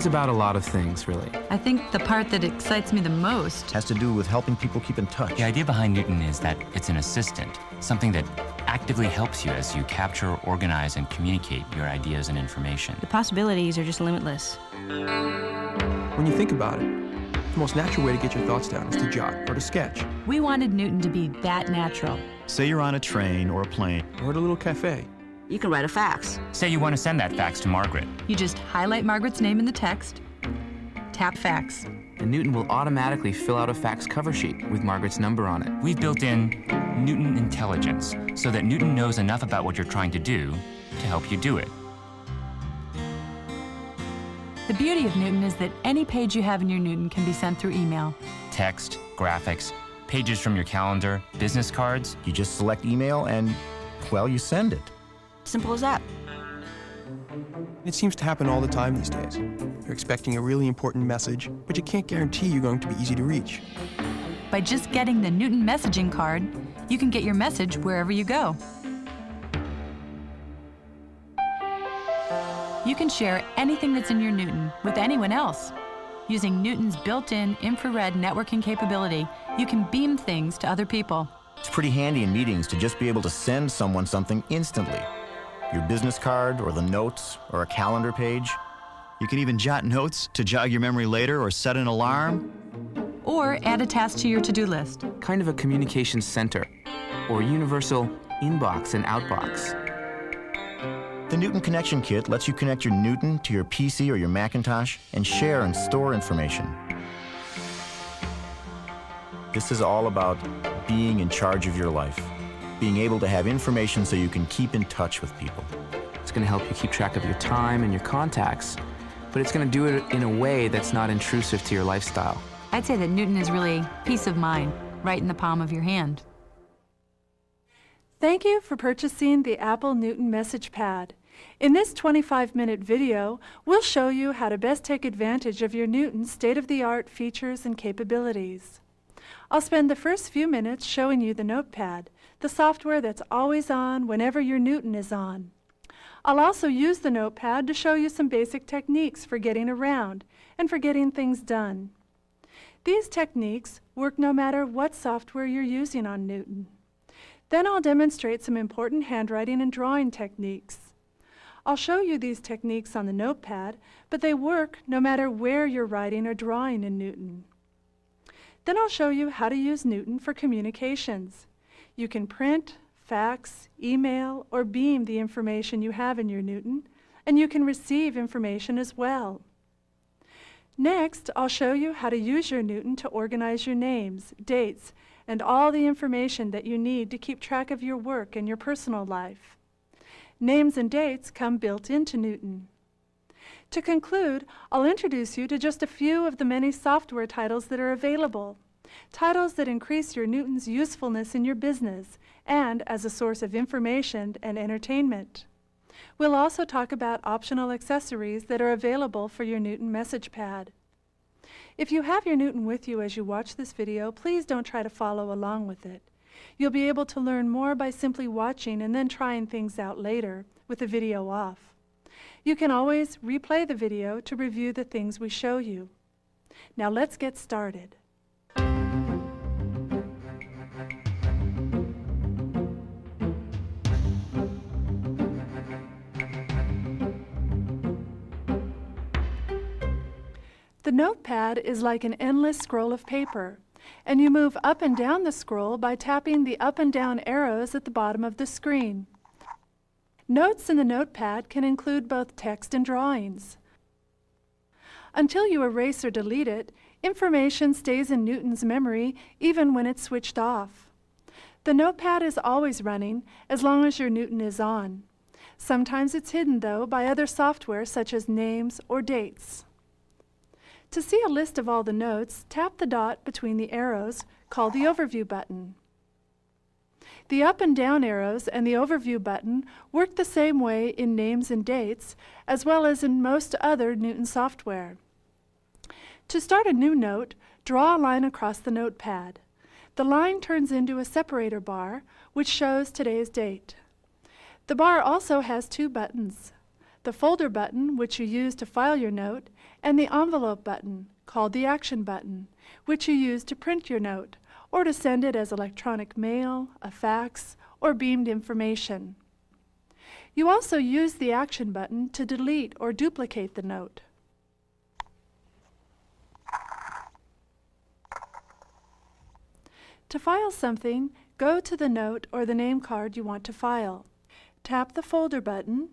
about a lot of things, really. I think the part that excites me the most has to do with helping people keep in touch. The idea behind Newton is that it's an assistant, something that actively helps you as you capture, organize, and communicate your ideas and information. The possibilities are just limitless. When you think about it, the most natural way to get your thoughts down is to jot or to sketch. we wanted Newton to be that natural. Say you're on a train or a plane. Or at a little cafe. You can write a fax. Say you want to send that fax to Margaret. You just highlight Margaret's name in the text, tap fax. And Newton will automatically fill out a fax cover sheet with Margaret's number on it. We've built in Newton Intelligence so that Newton knows enough about what you're trying to do to help you do it. The beauty of Newton is that any page you have in your Newton can be sent through email. Text, graphics, pages from your calendar, business cards. You just select email and, well, you send it. Simple as that. It seems to happen all the time these days. You're expecting a really important message, but you can't guarantee you're going to be easy to reach. By just getting the Newton messaging card, you can get your message wherever you go. You can share anything that's in your Newton with anyone else. Using Newton's built-in infrared networking capability, you can beam things to other people. It's pretty handy in meetings to just be able to send someone something instantly. Your business card, or the notes, or a calendar page. You can even jot notes to jog your memory later or set an alarm. Or add a task to your to-do list. Kind of a communication center, or universal inbox and outbox. The Newton Connection Kit lets you connect your Newton to your PC or your Macintosh and share and store information. This is all about being in charge of your life, being able to have information so you can keep in touch with people. It's going to help you keep track of your time and your contacts, but it's going to do it in a way that's not intrusive to your lifestyle. I'd say that Newton is really peace of mind, right in the palm of your hand. Thank you for purchasing the Apple Newton Message Pad. In this 25-minute video, we'll show you how to best take advantage of your Newton's state-of-the-art features and capabilities. I'll spend the first few minutes showing you the Notepad, the software that's always on whenever your Newton is on. I'll also use the Notepad to show you some basic techniques for getting around and for getting things done. These techniques work no matter what software you're using on Newton. Then I'll demonstrate some important handwriting and drawing techniques. I'll show you these techniques on the Notepad, but they work no matter where you're writing or drawing in Newton. Then I'll show you how to use Newton for communications. You can print, fax, email, or beam the information you have in your Newton, and you can receive information as well. Next, I'll show you how to use your Newton to organize your names, dates, and all the information that you need to keep track of your work and your personal life. Names and dates come built into Newton. To conclude, I'll introduce you to just a few of the many software titles that are available, titles that increase your Newton's usefulness in your business and as a source of information and entertainment. We'll also talk about optional accessories that are available for your Newton Message Pad. If you have your Newton with you as you watch this video, please don't try to follow along with it. You'll be able to learn more by simply watching and then trying things out later with the video off. You can always replay the video to review the things we show you. Now let's get started. The Notepad is like an endless scroll of paper, and you move up and down the scroll by tapping the up and down arrows at the bottom of the screen. Notes in the Notepad can include both text and drawings. Until you erase or delete it, information stays in Newton's memory even when it's switched off. The Notepad is always running as long as your Newton is on. Sometimes it's hidden, though, by other software such as names or dates. To see a list of all the notes, tap the dot between the arrows, called the Overview button. The up and down arrows and the Overview button work the same way in names and dates, as well as in most other Newton software. To start a new note, draw a line across the Notepad. The line turns into a separator bar, which shows today's date. The bar also has two buttons: the Folder button, which you use to file your note, and the envelope button, called the action button, which you use to print your note or to send it as electronic mail, a fax, or beamed information. You also use the action button to delete or duplicate the note. To file something, go to the note or the name card you want to file. Tap the folder button,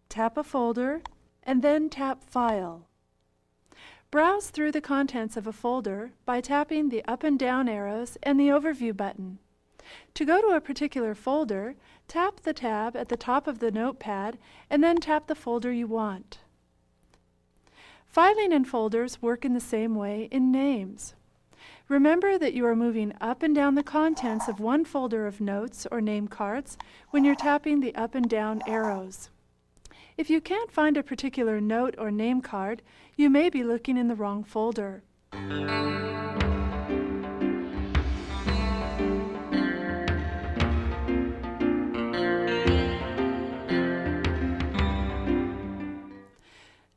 tap a folder, and then tap File. Browse through the contents of a folder by tapping the up and down arrows and the Overview button. To go to a particular folder, tap the tab at the top of the notepad and then tap the folder you want. Filing in folders work in the same way in names. Remember that you are moving up and down the contents of one folder of notes or name cards when you're tapping the up and down arrows. If you can't find a particular note or name card, you may be looking in the wrong folder.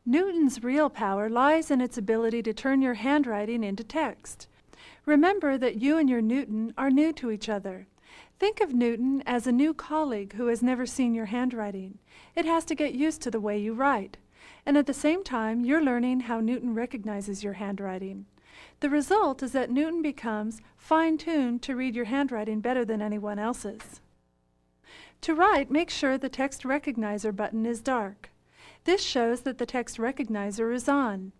Newton's real power lies in its ability to turn your handwriting into text. Remember that you and your Newton are new to each other. Think of Newton as a new colleague who has never seen your handwriting. It has to get used to the way you write. And at the same time, you're learning how Newton recognizes your handwriting. The result is that Newton becomes fine-tuned to read your handwriting better than anyone else's. To write, make sure the text recognizer button is dark. This shows that the text recognizer is on.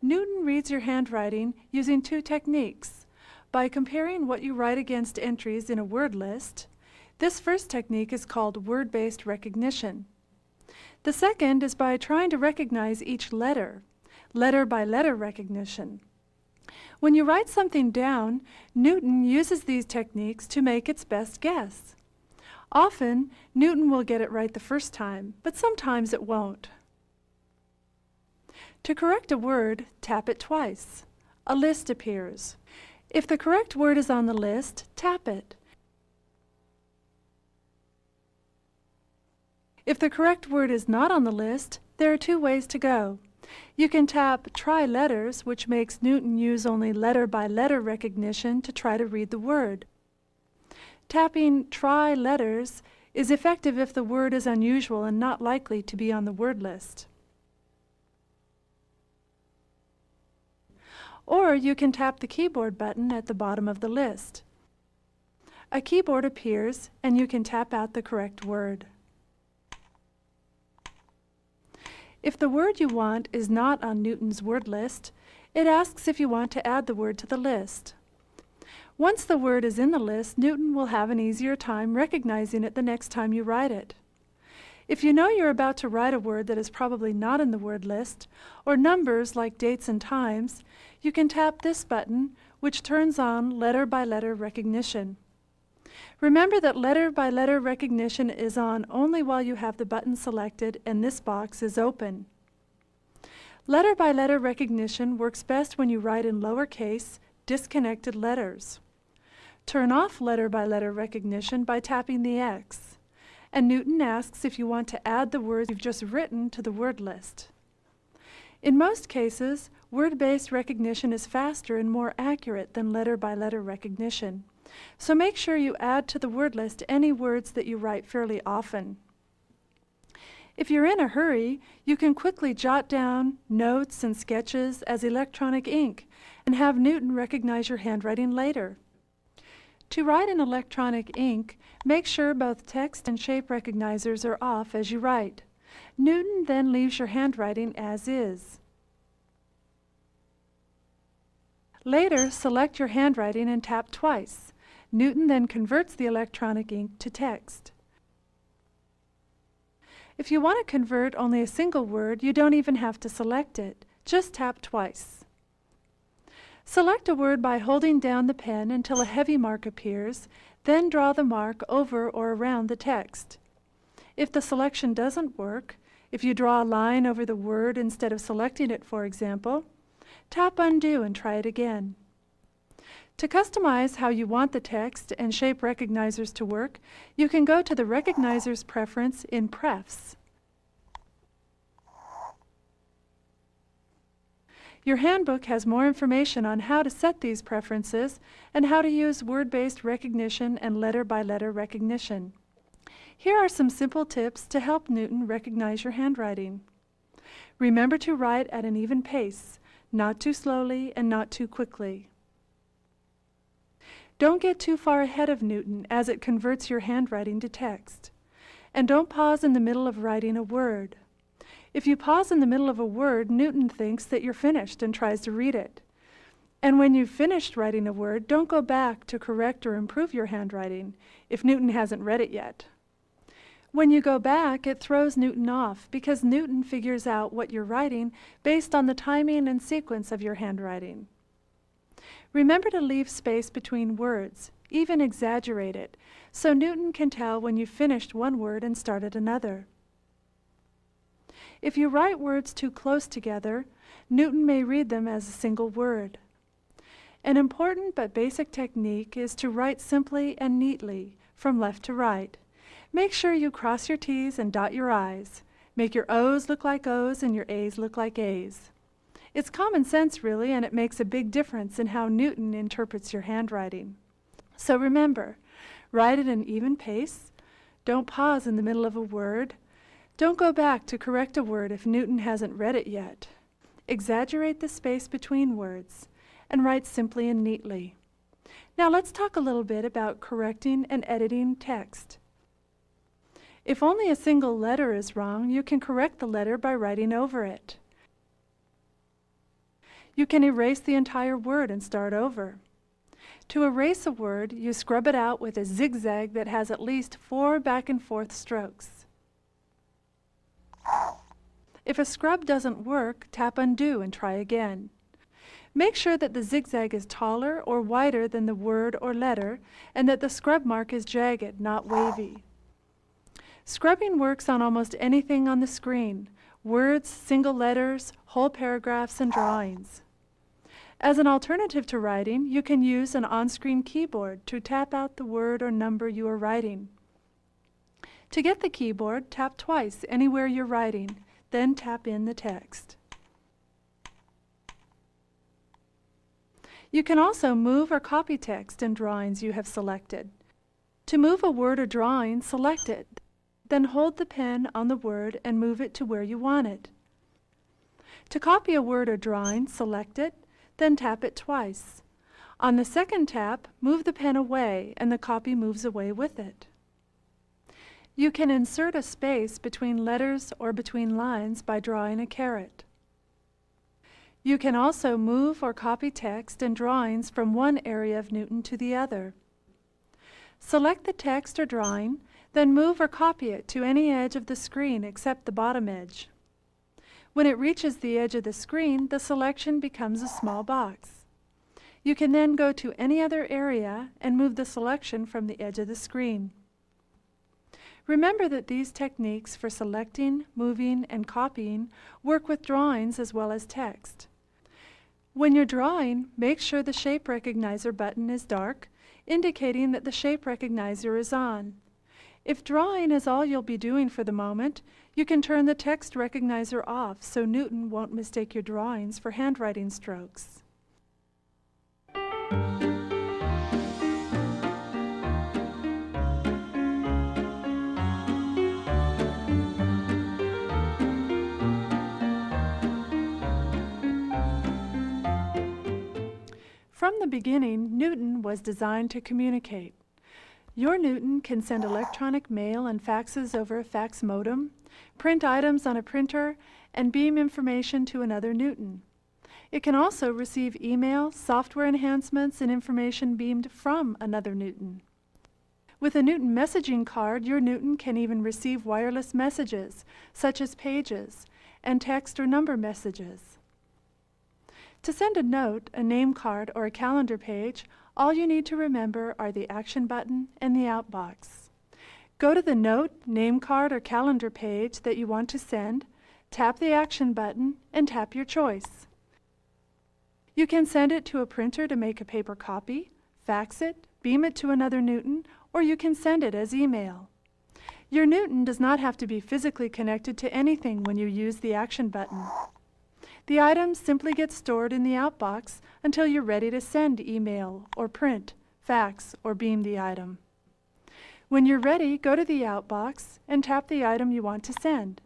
Newton reads your handwriting using two techniques. By comparing what you write against entries in a word list, this first technique is called word-based recognition. The second is by trying to recognize each letter, letter-by-letter recognition. When you write something down, Newton uses these techniques to make its best guess. Often, Newton will get it right the first time, but sometimes it won't. To correct a word, tap it twice. A list appears. If the correct word is on the list, tap it. If the correct word is not on the list, there are two ways to go. You can tap Try Letters, which makes Newton use only letter-by-letter recognition to try to read the word. Tapping Try Letters is effective if the word is unusual and not likely to be on the word list. Or you can tap the keyboard button at the bottom of the list. A keyboard appears and you can tap out the correct word. If the word you want is not on Newton's word list, it asks if you want to add the word to the list. Once the word is in the list, Newton will have an easier time recognizing it the next time you write it. If you know you're about to write a word that is probably not in the word list, or numbers like dates and times, you can tap this button, which turns on letter-by-letter recognition. Remember that letter-by-letter recognition is on only while you have the button selected and this box is open. Letter-by-letter recognition works best when you write in lowercase, disconnected letters. Turn off letter-by-letter recognition by tapping the X. And Newton asks if you want to add the words you've just written to the word list. In most cases, word-based recognition is faster and more accurate than letter-by-letter recognition. So make sure you add to the word list any words that you write fairly often. If you're in a hurry, you can quickly jot down notes and sketches as electronic ink and have Newton recognize your handwriting later. To write in electronic ink, make sure both text and shape recognizers are off as you write. Newton then leaves your handwriting as is. Later, select your handwriting and tap twice. Newton then converts the electronic ink to text. If you want to convert only a single word, you don't even have to select it. Just tap twice. Select a word by holding down the pen until a heavy mark appears, then draw the mark over or around the text. If the selection doesn't work, if you draw a line over the word instead of selecting it, for example, tap Undo and try it again. To customize how you want the text and shape recognizers to work, you can go to the recognizers preference in Prefs. Your handbook has more information on how to set these preferences and how to use word-based recognition and letter-by-letter recognition. Here are some simple tips to help Newton recognize your handwriting. Remember to write at an even pace, not too slowly and not too quickly. Don't get too far ahead of Newton as it converts your handwriting to text. And don't pause in the middle of writing a word. If you pause in the middle of a word, Newton thinks that you're finished and tries to read it. And when you've finished writing a word, don't go back to correct or improve your handwriting if Newton hasn't read it yet. When you go back, it throws Newton off because Newton figures out what you're writing based on the timing and sequence of your handwriting. Remember to leave space between words, even exaggerate it, so Newton can tell when you've finished one word and started another. If you write words too close together, Newton may read them as a single word. An important but basic technique is to write simply and neatly, from left to right. Make sure you cross your T's and dot your I's. Make your O's look like O's and your A's look like A's. It's common sense, really, and it makes a big difference in how Newton interprets your handwriting. So remember, write at an even pace. Don't pause in the middle of a word. Don't go back to correct a word if Newton hasn't read it yet. Exaggerate the space between words and write simply and neatly. Now let's talk a little bit about correcting and editing text. If only a single letter is wrong, you can correct the letter by writing over it. You can erase the entire word and start over. To erase a word, you scrub it out with a zigzag that has at least 4 back and forth strokes. If a scrub doesn't work, tap undo and try again. Make sure that the zigzag is taller or wider than the word or letter and that the scrub mark is jagged, not wavy. Scrubbing works on almost anything on the screen: words, single letters, whole paragraphs, and drawings. As an alternative to writing, you can use an on-screen keyboard to tap out the word or number you are writing. To get the keyboard, tap twice anywhere you're writing, then tap in the text. You can also move or copy text in drawings you have selected. To move a word or drawing, select it. Then hold the pen on the word and move it to where you want it. To copy a word or drawing, select it, then tap it twice. On the second tap, move the pen away and the copy moves away with it. You can insert a space between letters or between lines by drawing a caret. You can also move or copy text and drawings from one area of Newton to the other. Select the text or drawing, then move or copy it to any edge of the screen except the bottom edge. When it reaches the edge of the screen, the selection becomes a small box. You can then go to any other area and move the selection from the edge of the screen. Remember that these techniques for selecting, moving, and copying work with drawings as well as text. When you're drawing, make sure the Shape Recognizer button is dark, indicating that the Shape Recognizer is on. If drawing is all you'll be doing for the moment, you can turn the Text Recognizer off so Newton won't mistake your drawings for handwriting strokes. From the beginning, Newton was designed to communicate. Your Newton can send electronic mail and faxes over a fax modem, print items on a printer, and beam information to another Newton. It can also receive email, software enhancements, and information beamed from another Newton. With a Newton messaging card, your Newton can even receive wireless messages, such as pages, and text or number messages. To send a note, a name card, or a calendar page, all you need to remember are the Action button and the Out box. Go to the note, name card, or calendar page that you want to send, tap the Action button, and tap your choice. You can send it to a printer to make a paper copy, fax it, beam it to another Newton, or you can send it as email. Your Newton does not have to be physically connected to anything when you use the Action button. The items simply get stored in the outbox until you're ready to send email or print, fax, or beam the item. When you're ready, go to the outbox and tap the item you want to send.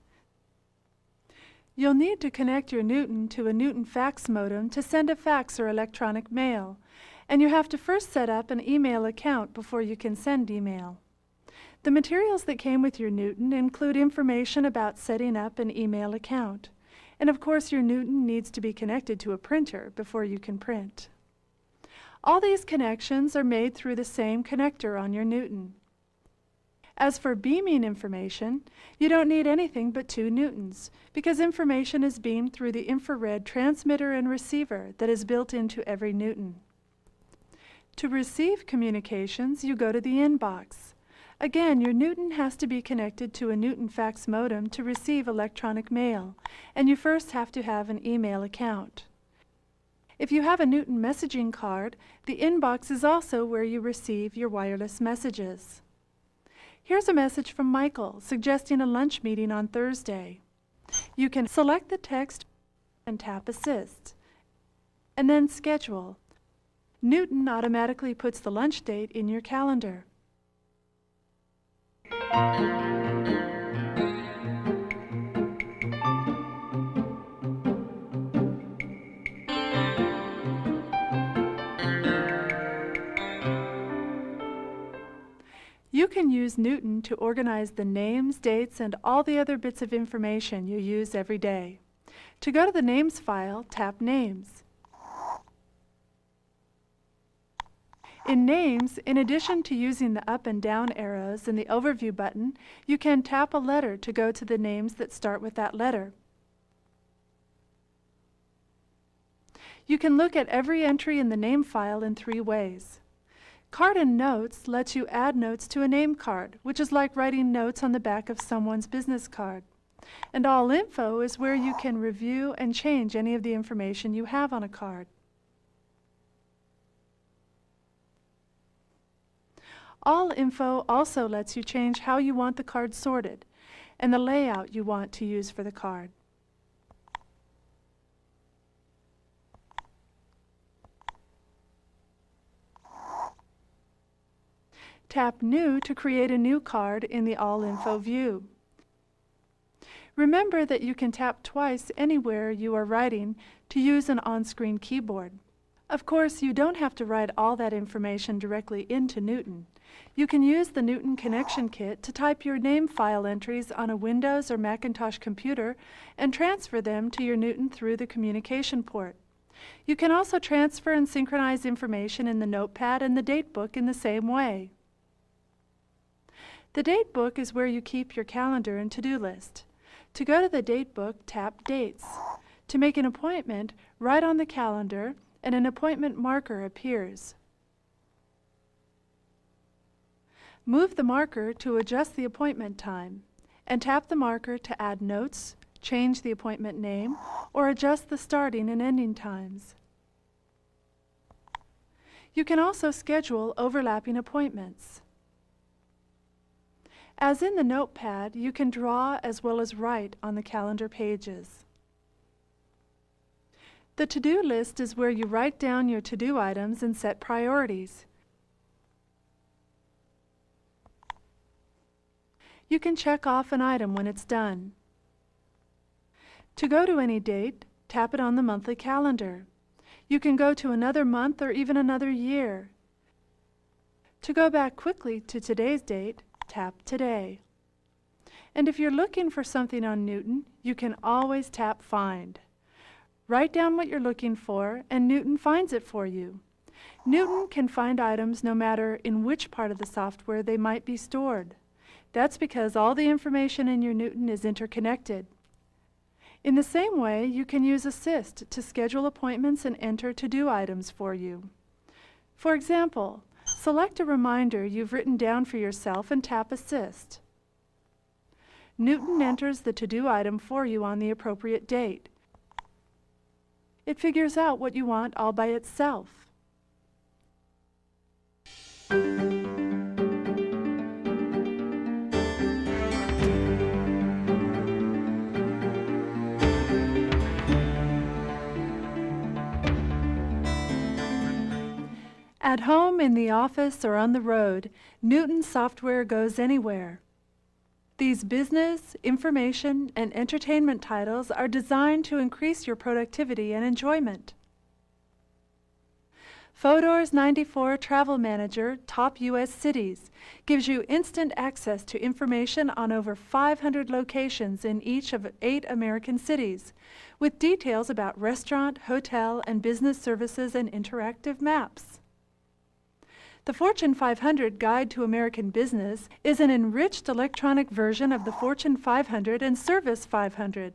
You'll need to connect your Newton to a Newton fax modem to send a fax or electronic mail, and you have to first set up an email account before you can send email. The materials that came with your Newton include information about setting up an email account. And of course, your Newton needs to be connected to a printer before you can print. All these connections are made through the same connector on your Newton. As for beaming information, you don't need anything but 2 Newtons, because information is beamed through the infrared transmitter and receiver that is built into every Newton. To receive communications, you go to the inbox. Again, your Newton has to be connected to a Newton fax modem to receive electronic mail, and you first have to have an email account. If you have a Newton messaging card, the inbox is also where you receive your wireless messages. Here's a message from Michael suggesting a lunch meeting on Thursday. You can select the text and tap Assist, and then Schedule. Newton automatically puts the lunch date in your calendar. You can use Newton to organize the names, dates, and all the other bits of information you use every day. To go to the Names file, tap Names. In Names, in addition to using the up and down arrows and the Overview button, you can tap a letter to go to the names that start with that letter. You can look at every entry in the name file in 3 ways. Card and Notes lets you add notes to a name card, which is like writing notes on the back of someone's business card. And All Info is where you can review and change any of the information you have on a card. All Info also lets you change how you want the card sorted and the layout you want to use for the card. Tap New to create a new card in the All Info view. Remember that you can tap twice anywhere you are writing to use an on-screen keyboard. Of course, you don't have to write all that information directly into Newton. You can use the Newton Connection Kit to type your name file entries on a Windows or Macintosh computer and transfer them to your Newton through the communication port. You can also transfer and synchronize information in the Notepad and the Datebook in the same way. The Datebook is where you keep your calendar and to-do list. To go to the Datebook, tap Dates. To make an appointment, write on the calendar and an appointment marker appears. Move the marker to adjust the appointment time, and tap the marker to add notes, change the appointment name, or adjust the starting and ending times. You can also schedule overlapping appointments. As in the Notepad, you can draw as well as write on the calendar pages. The to-do list is where you write down your to-do items and set priorities. You can check off an item when it's done. To go to any date, tap it on the monthly calendar. You can go to another month or even another year. To go back quickly to today's date, tap Today. And if you're looking for something on Newton, you can always tap Find. Write down what you're looking for, and Newton finds it for you. Newton can find items no matter in which part of the software they might be stored. That's because all the information in your Newton is interconnected. In the same way, you can use Assist to schedule appointments and enter to-do items for you. For example, select a reminder you've written down for yourself and tap Assist. Newton enters the to-do item for you on the appropriate date. It figures out what you want all by itself. At home, in the office, or on the road, Newton software goes anywhere. These business, information, and entertainment titles are designed to increase your productivity and enjoyment. Fodor's 94 Travel Manager Top U.S. Cities gives you instant access to information on over 500 locations in each of 8 American cities, with details about restaurant, hotel, and business services and interactive maps. The Fortune 500 Guide to American Business is an enriched electronic version of the Fortune 500 and Service 500,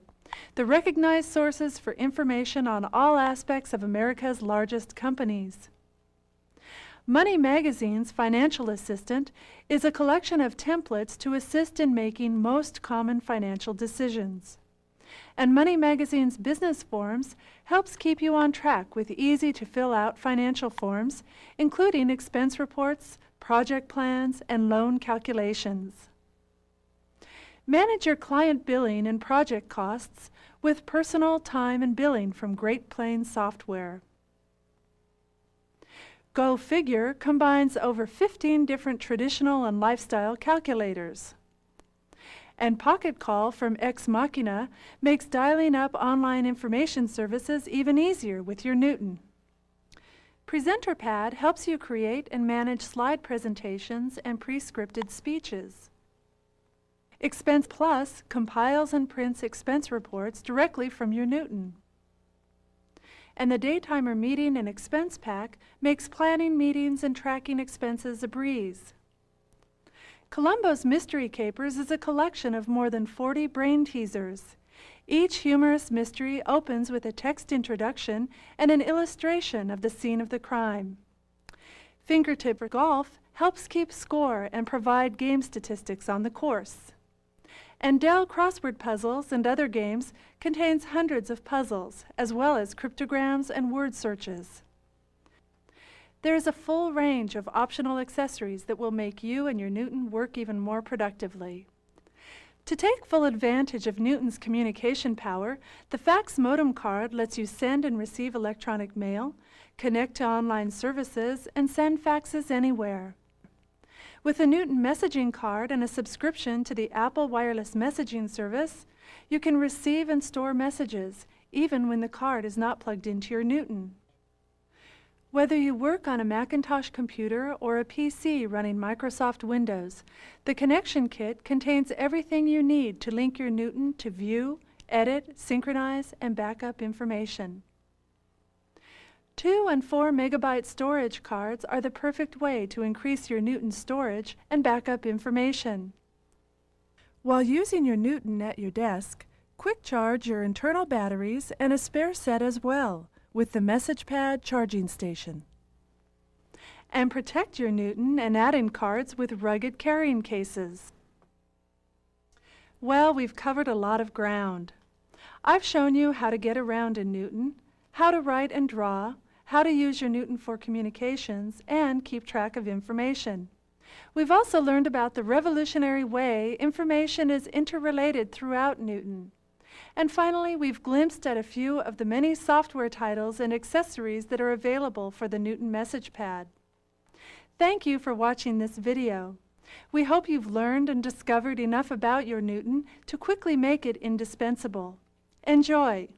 the recognized sources for information on all aspects of America's largest companies. Money Magazine's Financial Assistant is a collection of templates to assist in making most common financial decisions. And Money Magazine's Business Forms helps keep you on track with easy-to-fill-out financial forms, including expense reports, project plans, and loan calculations. Manage your client billing and project costs with personal time and billing from Great Plains Software. Go Figure combines over 15 different traditional and lifestyle calculators. And Pocket Call from Ex Machina makes dialing up online information services even easier with your Newton. Presenter Pad helps you create and manage slide presentations and pre-scripted speeches. Expense Plus compiles and prints expense reports directly from your Newton. And the Daytimer Meeting and Expense Pack makes planning meetings and tracking expenses a breeze. Columbo's Mystery Capers is a collection of more than 40 brain teasers. Each humorous mystery opens with a text introduction and an illustration of the scene of the crime. Fingertip Golf helps keep score and provide game statistics on the course. And Dell Crossword Puzzles and Other Games contains hundreds of puzzles, as well as cryptograms and word searches. There is a full range of optional accessories that will make you and your Newton work even more productively. To take full advantage of Newton's communication power, the fax modem card lets you send and receive electronic mail, connect to online services, and send faxes anywhere. With a Newton messaging card and a subscription to the Apple wireless messaging service, you can receive and store messages, even when the card is not plugged into your Newton. Whether you work on a Macintosh computer or a PC running Microsoft Windows, the Connection Kit contains everything you need to link your Newton to view, edit, synchronize, and backup information. 2 and 4 megabyte storage cards are the perfect way to increase your Newton storage and backup information. While using your Newton at your desk, quick charge your internal batteries and a spare set as well, with the Message Pad charging station. And protect your Newton and add-in cards with rugged carrying cases. Well, we've covered a lot of ground. I've shown you how to get around in Newton, how to write and draw, how to use your Newton for communications, and keep track of information. We've also learned about the revolutionary way information is interrelated throughout Newton. And finally, we've glimpsed at a few of the many software titles and accessories that are available for the Newton Message Pad. Thank you for watching this video. We hope you've learned and discovered enough about your Newton to quickly make it indispensable. Enjoy!